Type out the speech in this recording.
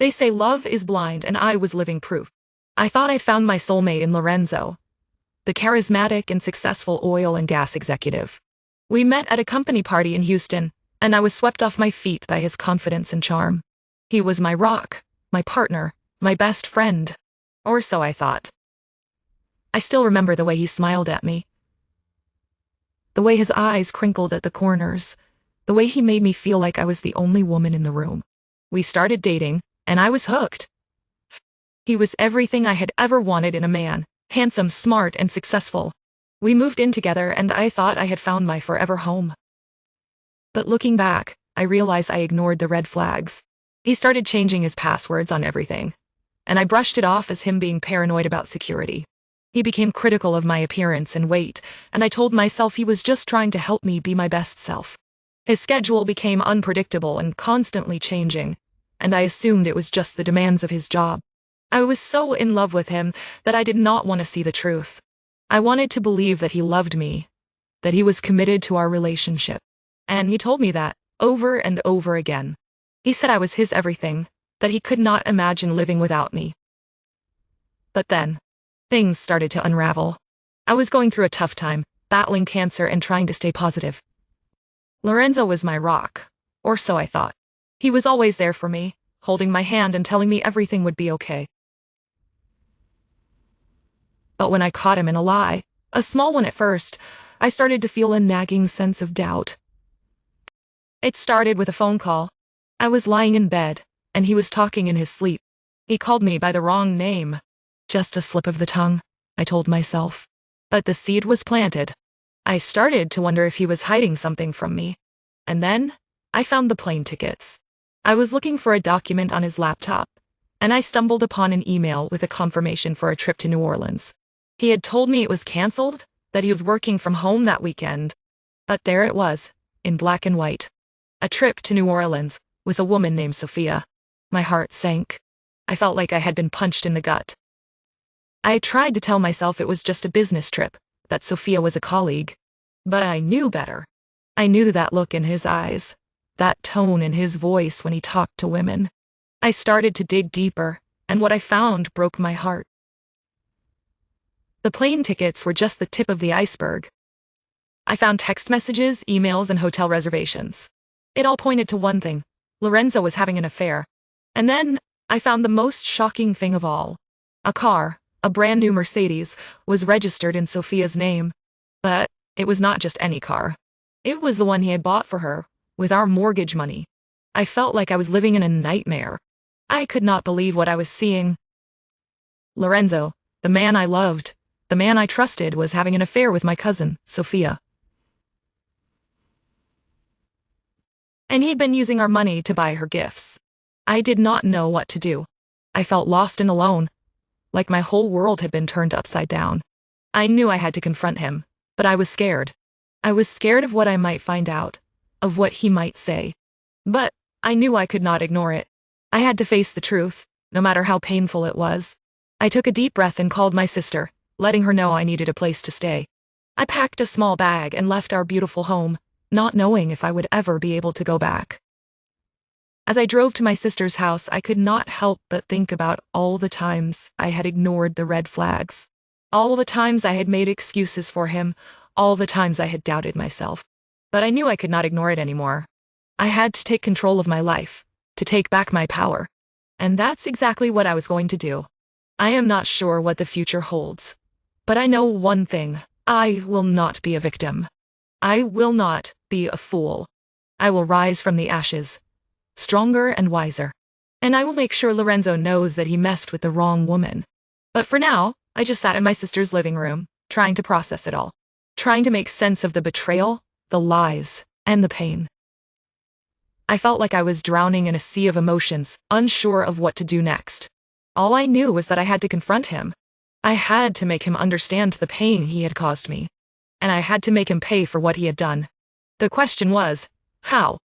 They say love is blind, and I was living proof. I thought I'd found my soulmate in Lorenzo, the charismatic and successful oil and gas executive. We met at a company party in Houston, and I was swept off my feet by his confidence and charm. He was my rock, my partner, my best friend. Or so I thought. I still remember the way he smiled at me, the way his eyes crinkled at the corners, the way he made me feel like I was the only woman in the room. We started dating, and I was hooked. He was everything I had ever wanted in a man, handsome, smart, and successful. We moved in together, and I thought I had found my forever home. But looking back, I realized I ignored the red flags. He started changing his passwords on everything, and I brushed it off as him being paranoid about security. He became critical of my appearance and weight, and I told myself he was just trying to help me be my best self. His schedule became unpredictable and constantly changing, and I assumed it was just the demands of his job. I was so in love with him that I did not want to see the truth. I wanted to believe that he loved me, that he was committed to our relationship. And he told me that, over and over again. He said I was his everything, that he could not imagine living without me. But then, things started to unravel. I was going through a tough time, battling cancer and trying to stay positive. Lorenzo was my rock, or so I thought. He was always there for me, holding my hand and telling me everything would be okay. But when I caught him in a lie, a small one at first, I started to feel a nagging sense of doubt. It started with a phone call. I was lying in bed, and he was talking in his sleep. He called me by the wrong name. Just a slip of the tongue, I told myself. But the seed was planted. I started to wonder if he was hiding something from me. And then, I found the plane tickets. I was looking for a document on his laptop, and I stumbled upon an email with a confirmation for a trip to New Orleans. He had told me it was canceled, that he was working from home that weekend. But there it was, in black and white. A trip to New Orleans, with a woman named Sophia. My heart sank. I felt like I had been punched in the gut. I tried to tell myself it was just a business trip, that Sophia was a colleague. But I knew better. I knew that look in his eyes, that tone in his voice when he talked to women. I started to dig deeper, and what I found broke my heart. The plane tickets were just the tip of the iceberg. I found text messages, emails, and hotel reservations. It all pointed to one thing: Lorenzo was having an affair. And then, I found the most shocking thing of all. A car, a brand new Mercedes, was registered in Sophia's name. But it was not just any car. It was the one he had bought for her, with our mortgage money. I felt like I was living in a nightmare. I could not believe what I was seeing. Lorenzo, the man I loved, the man I trusted, was having an affair with my cousin, Sophia. And he'd been using our money to buy her gifts. I did not know what to do. I felt lost and alone, like my whole world had been turned upside down. I knew I had to confront him, but I was scared. I was scared of what I might find out, of what he might say. But I knew I could not ignore it. I had to face the truth, no matter how painful it was. I took a deep breath and called my sister, letting her know I needed a place to stay. I packed a small bag and left our beautiful home, not knowing if I would ever be able to go back. As I drove to my sister's house, I could not help but think about all the times I had ignored the red flags. All the times I had made excuses for him, all the times I had doubted myself. But I knew I could not ignore it anymore. I had to take control of my life, to take back my power. And that's exactly what I was going to do. I am not sure what the future holds. But I know one thing: I will not be a victim. I will not be a fool. I will rise from the ashes, stronger and wiser. And I will make sure Lorenzo knows that he messed with the wrong woman. But for now, I just sat in my sister's living room, trying to process it all. Trying to make sense of the betrayal, the lies, and the pain. I felt like I was drowning in a sea of emotions, unsure of what to do next. All I knew was that I had to confront him. I had to make him understand the pain he had caused me. And I had to make him pay for what he had done. The question was, how?